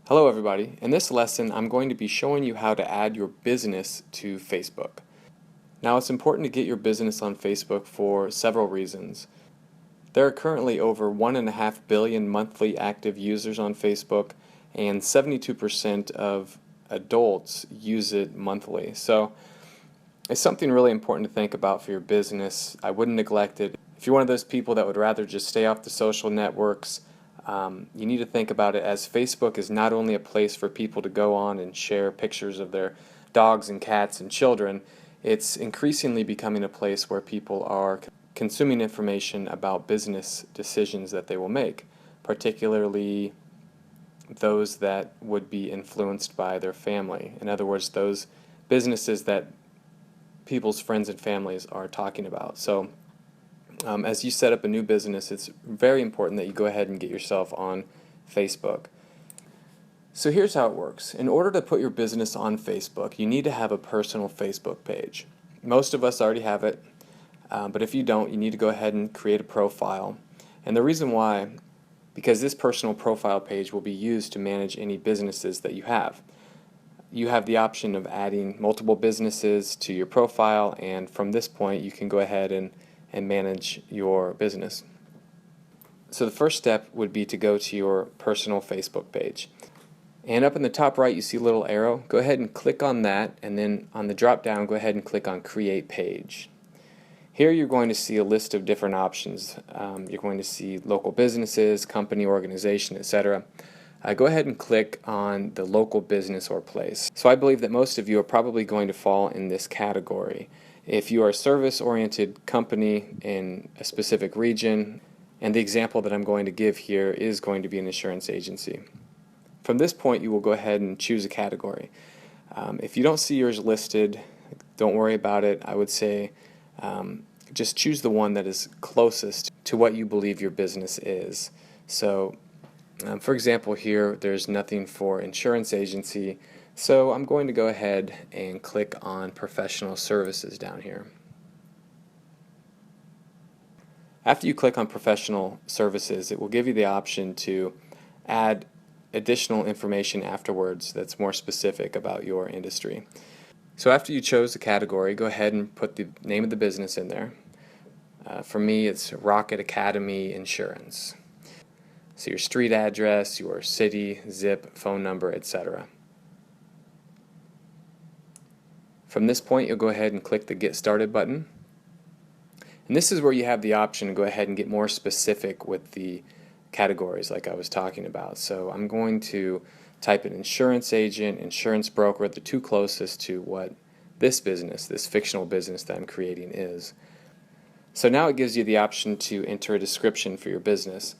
Hello everybody. In this lesson I'm going to be showing you how to add your business to Facebook. Now it's important to get your business on Facebook for several reasons. There are currently over 1.5 billion monthly active users on Facebook, and 72% of adults use it monthly. So it's something really important to think about for your business. I wouldn't neglect it. If you're one of those people that would rather just stay off the social networks, you need to think about it as Facebook is not only a place for people to go on and share pictures of their dogs and cats and children, it's increasingly becoming a place where people are consuming information about business decisions that they will make, particularly those that would be influenced by their family. In other words, those businesses that people's friends and families are talking about. So as you set up a new business, it's very important that you go ahead and get yourself on Facebook. So here's how it works. In order to put your business on Facebook, you need to have a personal Facebook page. Most of us already have it, but if you don't, you need to go ahead and create a profile. And the reason why, because this personal profile page will be used to manage any businesses that you have. You have the option of adding multiple businesses to your profile, and from this point you can go ahead and manage your business. So the first step would be to go to your personal Facebook page. And up in the top right you see a little arrow. Go ahead and click on that, and then on the drop down go ahead and click on Create Page. Here you're going to see a list of different options. You're going to see local businesses, company, organization, etc. Go ahead and click on the local business or place. So I believe that most of you are probably going to fall in this category. If you are a service-oriented company in a specific region, and the example that I'm going to give here is going to be an insurance agency. From this point you will go ahead and choose a category. If you don't see yours listed, don't worry about it. I would say just choose the one that is closest to what you believe your business is. So for example, here there's nothing for insurance agency, so I'm going to go ahead and click on professional services down here. After you click on professional services, it will give you the option to add additional information afterwards that's more specific about your industry. So after you chose the category, go ahead and put the name of the business in there. For me, it's Rocket Academy Insurance. So your street address, your city, zip, phone number, etc. From this point, you'll go ahead and click the Get Started button. And this is where you have the option to go ahead and get more specific with the categories like I was talking about. So I'm going to type in insurance agent, insurance broker, the two closest to what this business, this fictional business that I'm creating is. So now it gives you the option to enter a description for your business.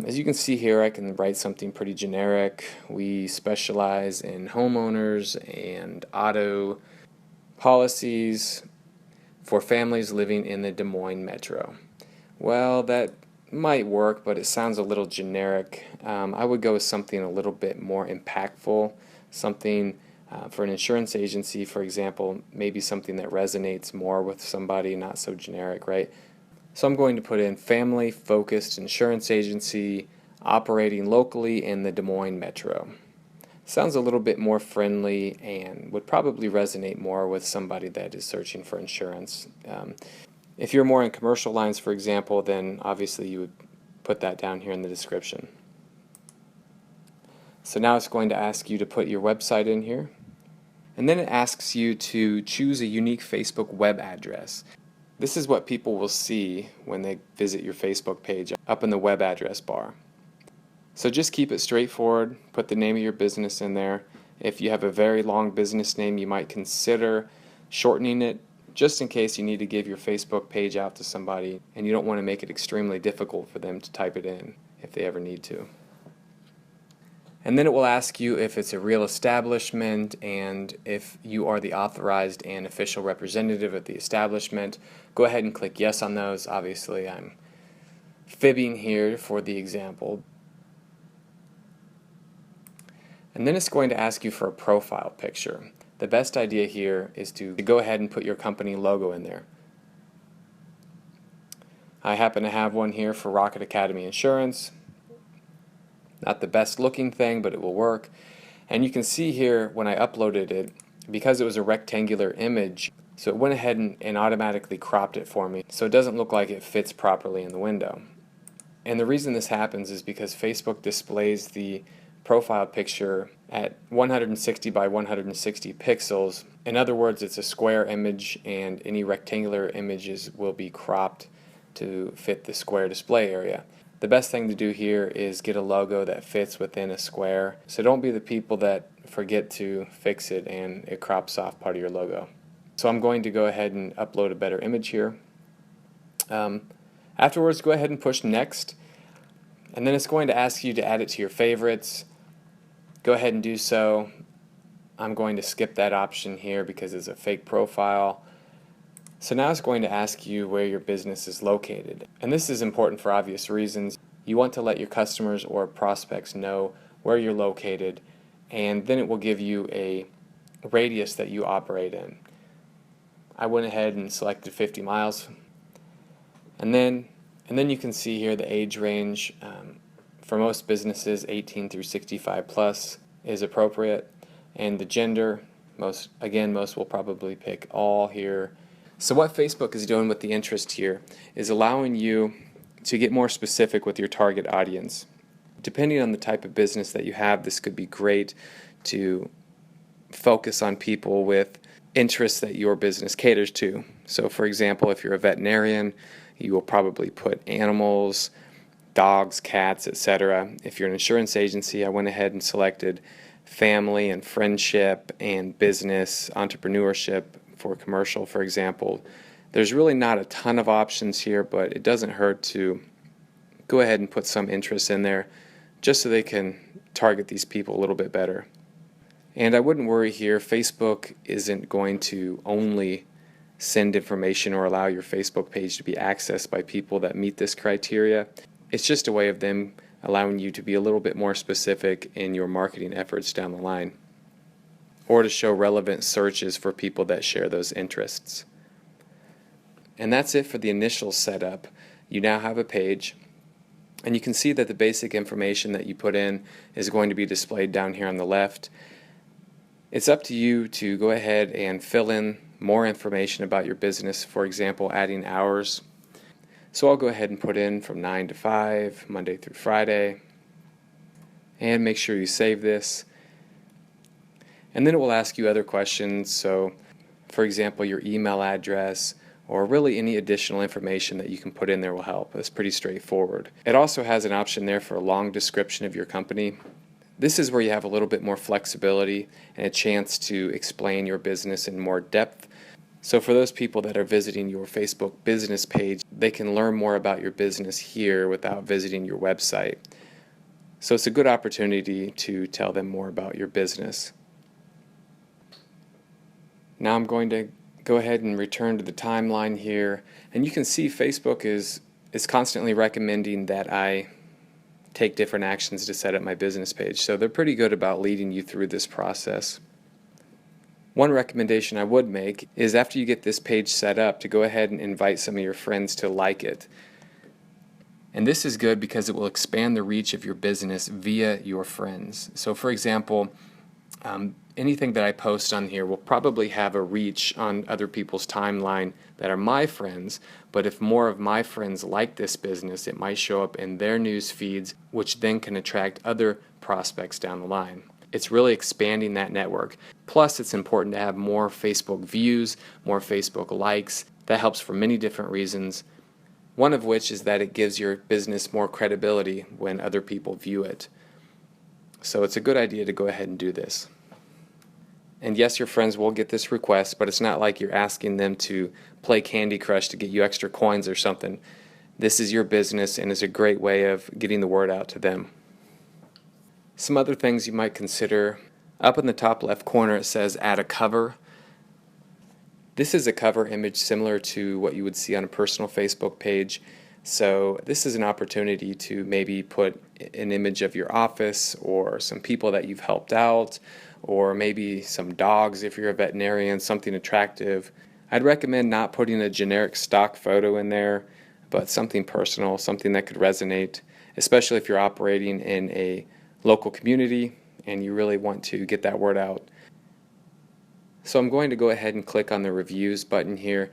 As you can see here, I can write something pretty generic. We specialize in homeowners and auto policies for families living in the Des Moines metro. Well, that might work, but it sounds a little generic. I would go with something a little bit more impactful, something for an insurance agency, for example, maybe something that resonates more with somebody, not so generic, right? So I'm going to put in family-focused insurance agency operating locally in the Des Moines metro. Sounds a little bit more friendly and would probably resonate more with somebody that is searching for insurance. If you're more in commercial lines, for example, then obviously you would put that down here in the description. So now it's going to ask you to put your website in here, and then it asks you to choose a unique Facebook web address. This is what people will see when they visit your Facebook page up in the web address bar. So just keep it straightforward, put the name of your business in there. If you have a very long business name, you might consider shortening it just in case you need to give your Facebook page out to somebody and you don't want to make it extremely difficult for them to type it in if they ever need to. And then it will ask you if it's a real establishment and if you are the authorized and official representative of the establishment. Go ahead and click yes on those. Obviously, I'm fibbing here for the example. And then it's going to ask you for a profile picture. The best idea here is to go ahead and put your company logo in there. I happen to have one here for Rocket Academy Insurance. Not the best looking thing, but it will work. And you can see here when I uploaded it, because it was a rectangular image, so it went ahead and automatically cropped it for me, so it doesn't look like it fits properly in the window. And the reason this happens is because Facebook displays the profile picture at 160 by 160 pixels. In other words, it's a square image, and any rectangular images will be cropped to fit the square display area. The best thing to do here is get a logo that fits within a square, so don't be the people that forget to fix it and it crops off part of your logo. So I'm going to go ahead and upload a better image here. Afterwards, go ahead and push next, and then it's going to ask you to add it to your favorites. Go ahead and do so. I'm going to skip that option here because it's a fake profile. So now it's going to ask you where your business is located. And this is important for obvious reasons. You want to let your customers or prospects know where you're located, and then it will give you a radius that you operate in. I went ahead and selected 50 miles. And then you can see here the age range. For most businesses, 18 through 65 plus is appropriate. And the gender, most will probably pick all here. So what Facebook is doing with the interest here is allowing you to get more specific with your target audience. Depending on the type of business that you have, this could be great to focus on people with interests that your business caters to. So for example, if you're a veterinarian, you will probably put animals, dogs, cats, etc. If you're an insurance agency, I went ahead and selected family and friendship and business, entrepreneurship for commercial, for example. There's really not a ton of options here, but it doesn't hurt to go ahead and put some interests in there just so they can target these people a little bit better. And I wouldn't worry here. Facebook isn't going to only send information or allow your Facebook page to be accessed by people that meet this criteria. It's just a way of them allowing you to be a little bit more specific in your marketing efforts down the line, or to show relevant searches for people that share those interests. And that's it for the initial setup. You now have a page, and you can see that the basic information that you put in is going to be displayed down here on the left. It's up to you to go ahead and fill in more information about your business, for example, adding hours. So I'll go ahead and put in from 9 to 5, Monday through Friday, and make sure you save this. And then it will ask you other questions, so for example, your email address, or really any additional information that you can put in there will help. It's pretty straightforward. It also has an option there for a long description of your company. This is where you have a little bit more flexibility and a chance to explain your business in more depth. So for those people that are visiting your Facebook business page, they can learn more about your business here without visiting your website. So it's a good opportunity to tell them more about your business. Now I'm going to go ahead and return to the timeline here, and you can see Facebook is constantly recommending that I take different actions to set up my business page. So they're pretty good about leading you through this process. One recommendation I would make is after you get this page set up to go ahead and invite some of your friends to like it. And this is good because it will expand the reach of your business via your friends. So for example, anything that I post on here will probably have a reach on other people's timeline that are my friends, but if more of my friends like this business, it might show up in their news feeds, which then can attract other prospects down the line. It's really expanding that network. Plus, it's important to have more Facebook views, more Facebook likes. That helps for many different reasons, one of which is that it gives your business more credibility when other people view it. So it's a good idea to go ahead and do this. And yes, your friends will get this request, but it's not like you're asking them to play Candy Crush to get you extra coins or something. This is your business and is a great way of getting the word out to them. Some other things you might consider. Up in the top left corner it says add a cover. This is a cover image similar to what you would see on a personal Facebook page. So this is an opportunity to maybe put an image of your office or some people that you've helped out, or maybe some dogs if you're a veterinarian, something attractive. I'd recommend not putting a generic stock photo in there, but something personal, something that could resonate. especially if you're operating in a local community and you really want to get that word out. So I'm going to go ahead and click on the reviews button here.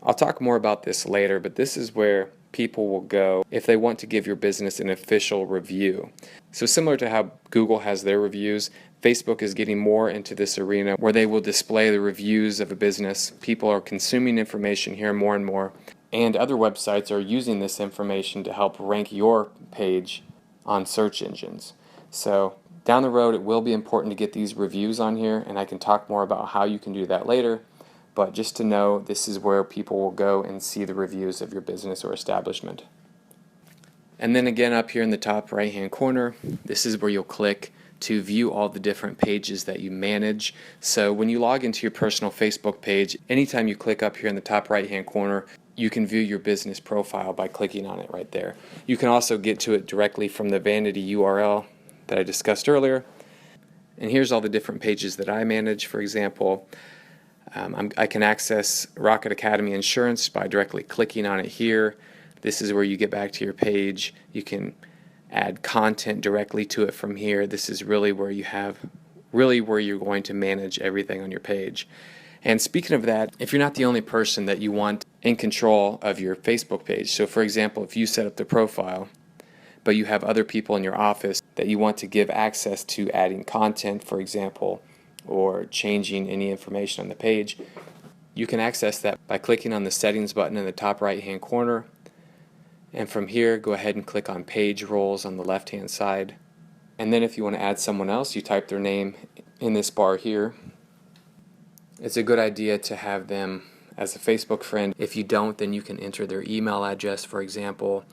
I'll talk more about this later, but this is where people will go if they want to give your business an official review. So similar to how Google has their reviews, Facebook is getting more into this arena where they will display the reviews of a business. People are consuming information here more and more, and other websites are using this information to help rank your page on search engines. So down the road it will be important to get these reviews on here, and I can talk more about how you can do that later. But just to know, this is where people will go and see the reviews of your business or establishment. And then again, up here in the top right hand corner, this is where you'll click to view all the different pages that you manage. So when you log into your personal Facebook page, anytime you click up here in the top right hand corner, you can view your business profile by clicking on it right there. You can also get to it directly from the vanity URL that I discussed earlier. And here's all the different pages that I manage. For example, I can access Rocket Academy Insurance by directly clicking on it here. This is where you get back to your page. You can add content directly to it from here. This is really where you're going to manage everything on your page. And speaking of that, if you're not the only person that you want in control of your Facebook page, so for example, if you set up the profile, but you have other people in your office that you want to give access to adding content, for example, or changing any information on the page, you can access that by clicking on the settings button in the top right hand corner, and from here go ahead and click on page roles on the left hand side. And then if you want to add someone else, you type their name in this bar here. It's a good idea to have them as a Facebook friend. If you don't, then you can enter their email address, for example.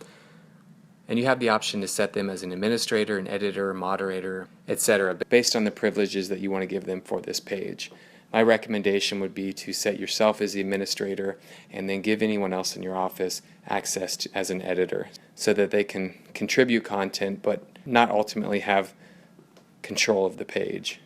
And you have the option to set them as an administrator, an editor, a moderator, etc., based on the privileges that you want to give them for this page. My recommendation would be to set yourself as the administrator and then give anyone else in your office access to, as an editor, so that they can contribute content but not ultimately have control of the page.